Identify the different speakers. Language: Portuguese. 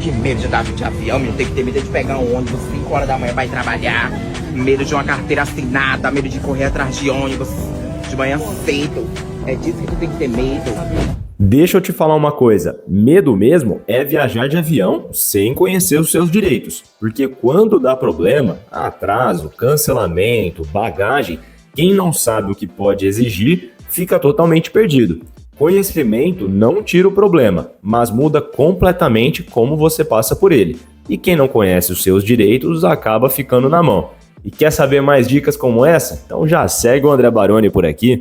Speaker 1: Que medo de andar de avião, menino. Tem que ter medo de pegar um ônibus 5 horas da manhã pra ir trabalhar. Medo de uma carteira assinada, medo de correr atrás de ônibus de manhã cedo. É disso que tu tem que ter medo.
Speaker 2: Deixa eu te falar uma coisa, medo mesmo é viajar de avião sem conhecer os seus direitos, porque quando dá problema, atraso, cancelamento, bagagem, quem não sabe o que pode exigir fica totalmente perdido. Conhecimento não tira o problema, mas muda completamente como você passa por ele. E quem não conhece os seus direitos acaba ficando na mão. E quer saber mais dicas como essa? Então já segue o André Baroni por aqui.